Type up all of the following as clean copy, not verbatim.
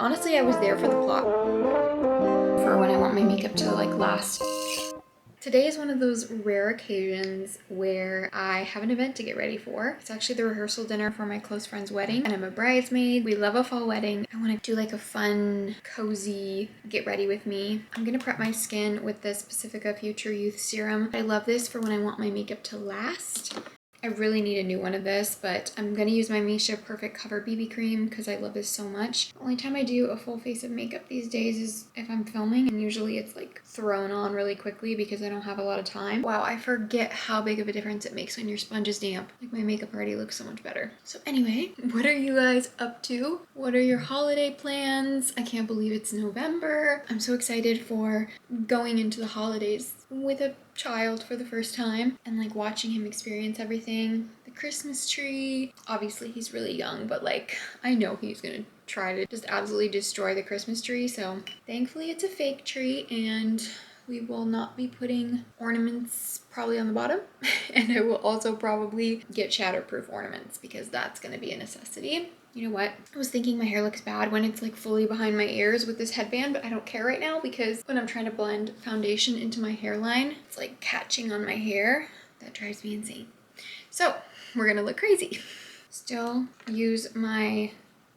Honestly, I was there for the plot, for when I want my makeup to like last. Today is one of those rare occasions where I have an event to get ready for. It's actually the rehearsal dinner for my close friend's wedding, and I'm a bridesmaid. We love a fall wedding. I want to do like a fun, cozy get ready with me. I'm gonna prep my skin with this Pacifica Future Youth Serum. I love this for when I want my makeup to last. I really need a new one of this, but I'm gonna use my Missha Perfect Cover BB Cream because I love this so much. The only time I do a full face of makeup these days is if I'm filming, and usually it's like thrown on really quickly because I don't have a lot of time. Wow, I forget how big of a difference it makes when your sponge is damp. Like, my makeup already looks so much better. So anyway, what are you guys up to? What are your holiday plans? I can't believe it's November. I'm so excited for going into the holidays with a child for the first time and like watching him experience everything. The Christmas tree, obviously he's really young, but like I know he's gonna try to just absolutely destroy the Christmas tree, so thankfully it's a fake tree and we will not be putting ornaments probably on the bottom. And I will also probably get shatterproof ornaments because that's going to be a necessity. You know what? I was thinking my hair looks bad when it's like fully behind my ears with this headband, but I don't care right now because when I'm trying to blend foundation into my hairline, it's like catching on my hair. That drives me insane. So we're gonna look crazy. Still use my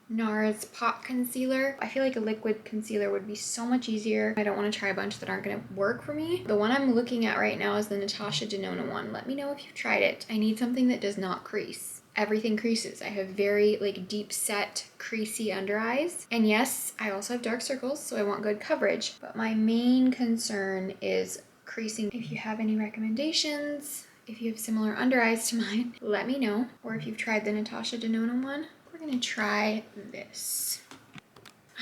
Nars pot concealer. I feel like a liquid concealer would be so much easier. I don't want to try a bunch that aren't going to work for me. The one I'm looking at right now is the Natasha Denona one. Let me know if you've tried it. I need something that does not crease. Everything creases. I have very like deep set creasy under eyes. And yes, I also have dark circles, so I want good coverage. But my main concern is creasing. If you have any recommendations, if you have similar under eyes to mine, let me know. Or if you've tried the Natasha Denona one. We're gonna try this.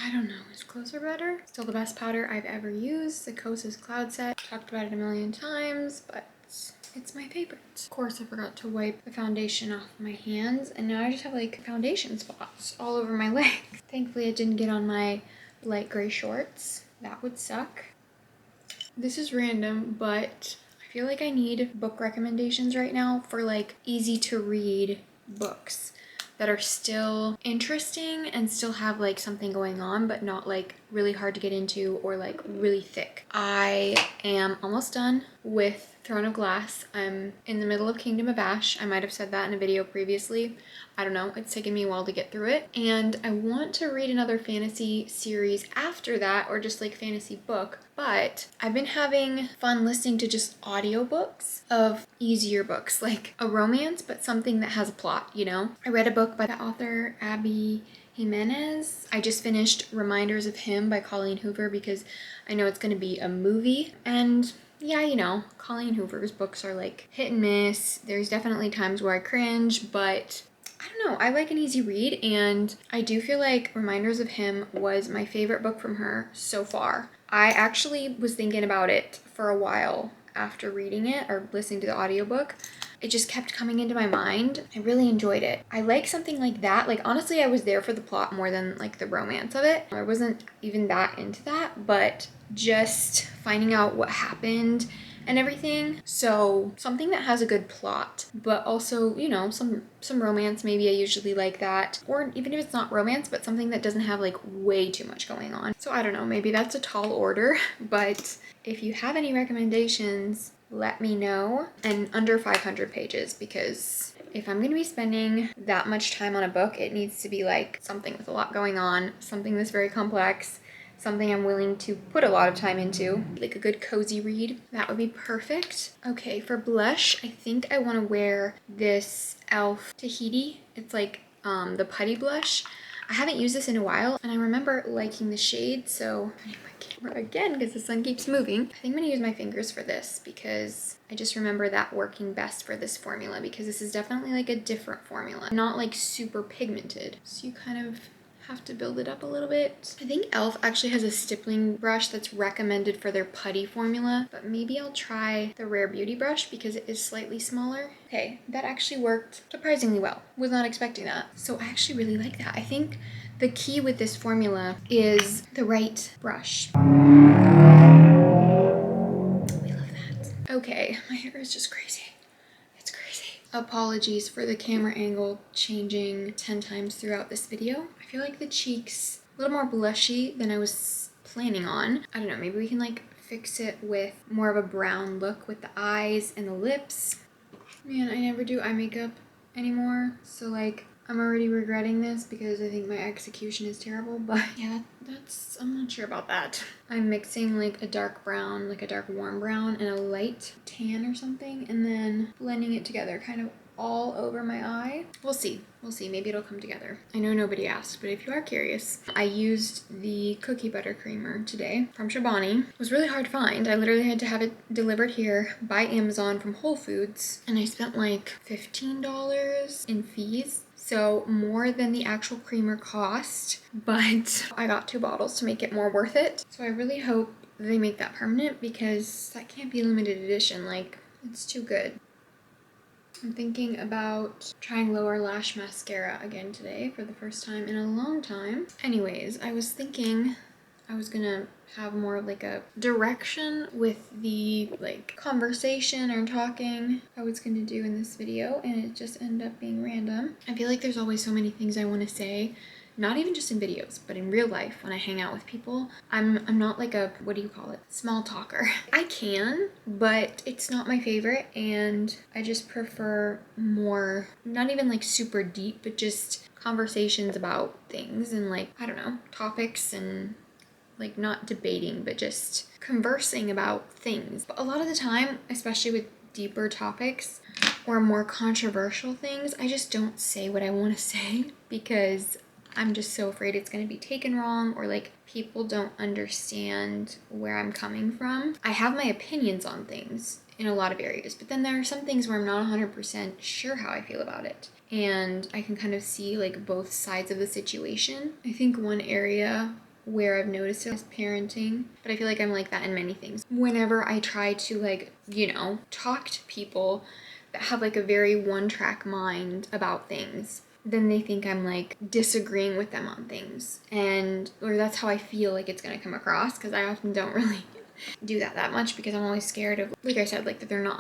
I don't know, is closer better? Still the best powder I've ever used, the Kosas Cloud Set. Talked about it a million times, but it's my favorite. Of course, I forgot to wipe the foundation off my hands, and now I just have like foundation spots all over my legs. Thankfully, it didn't get on my light gray shorts. That would suck. This is random, but I feel like I need book recommendations right now for like easy to read books that are still interesting and still have like something going on, but not like really hard to get into or like really thick. I am almost done with Throne of Glass. I'm in the middle of Kingdom of Ash. I might have said that in a video previously. I don't know, it's taken me a while to get through it. And I want to read another fantasy series after that, or just like fantasy book, but I've been having fun listening to just audiobooks of easier books, like a romance, but something that has a plot, you know? I read a book by the author Abby Jimenez. I just finished Reminders of Him by Colleen Hoover because I know it's going to be a movie. And yeah, you know, Colleen Hoover's books are like hit and miss. There's definitely times where I cringe, but I don't know, I like an easy read, and I do feel like Reminders of Him was my favorite book from her so far. I actually was thinking about it for a while after reading it or listening to the audiobook. It just kept coming into my mind. I really enjoyed it. I like something like that. Like, honestly, I was there for the plot more than like the romance of it. I wasn't even that into that, but just finding out what happened and everything. So something that has a good plot, but also, you know, some romance. Maybe I usually like that. Or even if it's not romance, but something that doesn't have like way too much going on. So I don't know, maybe that's a tall order, but if you have any recommendations, let me know. And under 500 pages, because if I'm going to be spending that much time on a book, it needs to be like something with a lot going on, something that's very complex, something I'm willing to put a lot of time into, like a good cozy read. That would be perfect. Okay, for blush, I think I want to wear this e.l.f. Tahiti. It's like the putty blush. I haven't used this in a while, and I remember liking the shade, so I need my camera again because the sun keeps moving. I think I'm gonna use my fingers for this because I just remember that working best for this formula, because this is definitely like a different formula, not like super pigmented. So you kind of have to build it up a little bit. I think e.l.f. actually has a stippling brush that's recommended for their putty formula, but maybe I'll try the Rare Beauty brush because it is slightly smaller. Okay, that actually worked surprisingly well. Was not expecting that. So I actually really like that. I think the key with this formula is the right brush. We love that. Okay, my hair is just crazy. It's crazy. Apologies for the camera angle changing 10 times throughout this video. I feel like the cheeks a little more blushy than I was planning on. I don't know, maybe we can like fix it with more of a brown look with the eyes and the lips. Man, I never do eye makeup anymore, so like I'm already regretting this because I think my execution is terrible, but yeah, I'm not sure about that. I'm mixing like a dark brown, like a dark warm brown and a light tan or something, and then blending it together kind of all over my eye. We'll see. Maybe it'll come together. I know nobody asked, but if you are curious, I used the cookie butter creamer today from Shabani. It was really hard to find. I literally had to have it delivered here by Amazon from Whole Foods, and I spent like $15 in fees. So more than the actual creamer cost, but I got 2 bottles to make it more worth it. So I really hope they make that permanent because that can't be limited edition. Like, it's too good. I'm thinking about trying lower lash mascara again today for the first time in a long time. Anyways, I was thinking I was gonna have more of like a direction with the like conversation or talking I was gonna do in this video, and it just ended up being random. I feel like there's always so many things I want to say, not even just in videos, but in real life when I hang out with people. I'm not like a, what do you call it? Small talker. I can, but it's not my favorite, and I just prefer more, not even like super deep, but just conversations about things and like, I don't know, topics, and like not debating, but just conversing about things. But a lot of the time, especially with deeper topics or more controversial things, I just don't say what I want to say because I'm just so afraid it's going to be taken wrong, or like people don't understand where I'm coming from. I have my opinions on things in a lot of areas, but then there are some things where I'm not 100% sure how I feel about it. And I can kind of see like both sides of the situation. I think one area where I've noticed it is parenting, but I feel like I'm like that in many things. Whenever I try to like, you know, talk to people that have like a very one-track mind about things, then they think I'm like disagreeing with them on things, or that's how I feel like it's gonna come across, because I often don't really do that much because I'm always scared of, like I said, like that they're not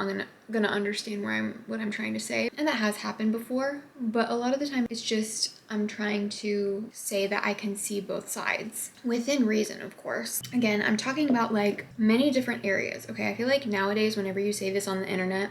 gonna understand what I'm trying to say. And that has happened before, but a lot of the time it's just I'm trying to say that I can see both sides within reason, of course. Again, I'm talking about like many different areas. Okay, I feel like nowadays whenever you say this on the internet,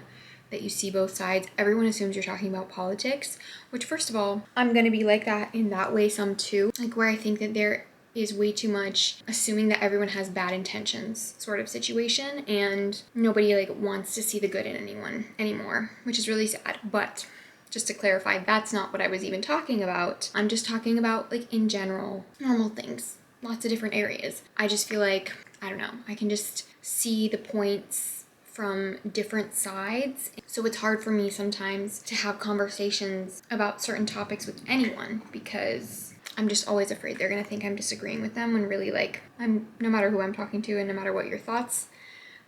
that you see both sides, everyone assumes you're talking about politics, which first of all, I'm gonna be like that in that way some too, like where I think that there is way too much assuming that everyone has bad intentions sort of situation, and nobody like wants to see the good in anyone anymore, which is really sad. But just to clarify, that's not what I was even talking about. I'm just talking about like in general, normal things, lots of different areas. I just feel like, I don't know, I can just see the points from different sides. So it's hard for me sometimes to have conversations about certain topics with anyone because I'm just always afraid they're gonna think I'm disagreeing with them, when really like no matter who I'm talking to and no matter what your thoughts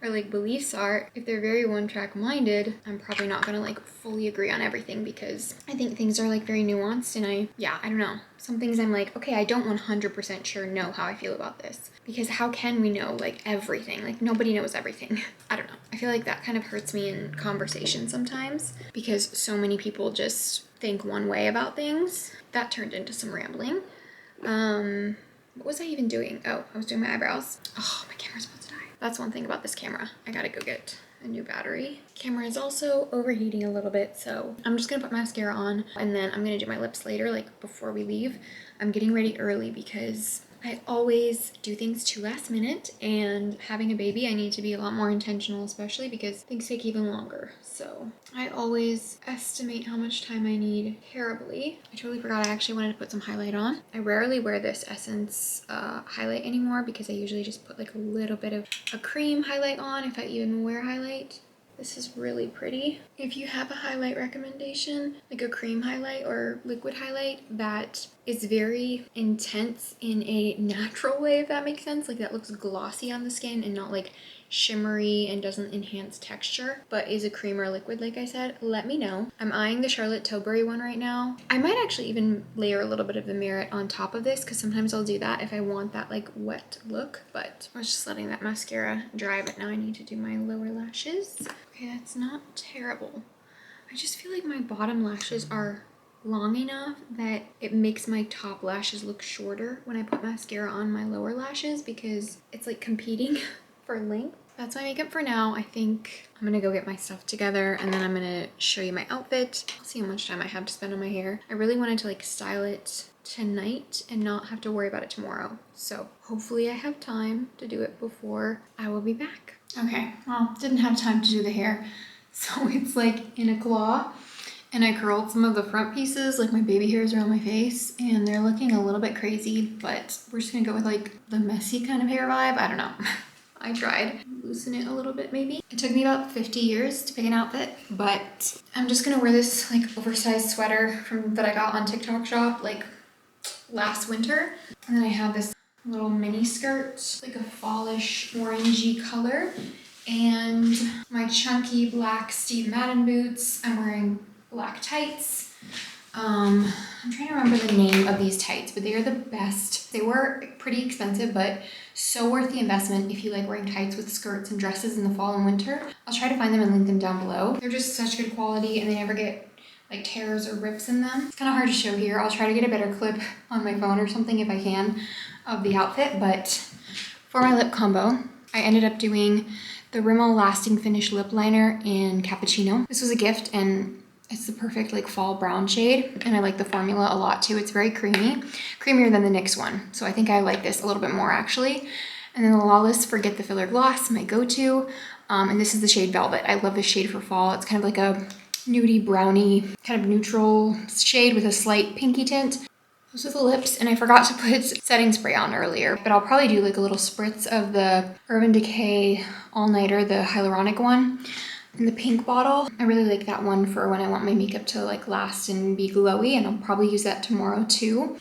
or like beliefs are, if they're very one-track minded, I'm probably not gonna like fully agree on everything, because I think things are like very nuanced, and I don't know. Some things I'm like, okay, I don't 100% sure know how I feel about this, because how can we know like everything? Like nobody knows everything. I don't know. I feel like that kind of hurts me in conversation sometimes because so many people just think one way about things. That turned into some rambling. What was I even doing? Oh, I was doing my eyebrows. Oh, my camera's about to die. That's one thing about this camera. I gotta go get a new battery. Camera is also overheating a little bit, so I'm just gonna put mascara on and then I'm gonna do my lips later, like before we leave. I'm getting ready early because I always do things too last minute, and having a baby, I need to be a lot more intentional, especially because things take even longer. So I always estimate how much time I need terribly. I totally forgot I actually wanted to put some highlight on. I rarely wear this Essence highlight anymore because I usually just put like a little bit of a cream highlight on, if I even wear highlight. This is really pretty. If you have a highlight recommendation, like a cream highlight or liquid highlight that is very intense in a natural way, if that makes sense, like that looks glossy on the skin and not like shimmery and doesn't enhance texture, but is a cream or liquid, like I said, let me know. I'm eyeing the Charlotte Tilbury one right now. I might actually even layer a little bit of the Merit on top of this, because sometimes I'll do that if I want that like wet look, but I was just letting that mascara dry, but now I need to do my lower lashes. Okay, that's not terrible. I just feel like my bottom lashes are long enough that it makes my top lashes look shorter when I put mascara on my lower lashes because it's like competing for length. That's my makeup for now. I think I'm gonna go get my stuff together and then I'm gonna show you my outfit. I'll see how much time I have to spend on my hair. I really wanted to like style it tonight and not have to worry about it tomorrow. So hopefully I have time to do it before I will be back. Okay, well, didn't have time to do the hair. So it's like in a claw and I curled some of the front pieces, like my baby hairs are on my face and they're looking a little bit crazy, but we're just gonna go with like the messy kind of hair vibe. I don't know. I tried. Loosen it a little bit maybe. It took me about 50 years to pick an outfit, but I'm just gonna wear this like oversized sweater that I got on TikTok shop like last winter. And then I have this little mini skirt, like a fallish orangey color, and my chunky black Steve Madden boots. I'm wearing black tights. I'm trying to remember the name of these tights, but they are the best. They were pretty expensive, but so worth the investment if you like wearing tights with skirts and dresses in the fall and winter. I'll try to find them and link them down below. They're just such good quality and they never get like tears or rips in them. It's kind of hard to show here. I'll try to get a better clip on my phone or something if I can of the outfit, but for my lip combo, I ended up doing the Rimmel Lasting Finish Lip Liner in Cappuccino. This was a gift and it's the perfect like fall brown shade and I like the formula a lot too. It's very creamy, creamier than the NYX one. So I think I like this a little bit more actually. And then the Lawless Forget the Filler Gloss, my go-to. And this is the shade Velvet. I love this shade for fall. It's kind of like a nudie brownie kind of neutral shade with a slight pinky tint. Those are the lips, and I forgot to put setting spray on earlier, but I'll probably do like a little spritz of the Urban Decay All Nighter, the hyaluronic one in the pink bottle. I really like that one for when I want my makeup to like last and be glowy, and I'll probably use that tomorrow too.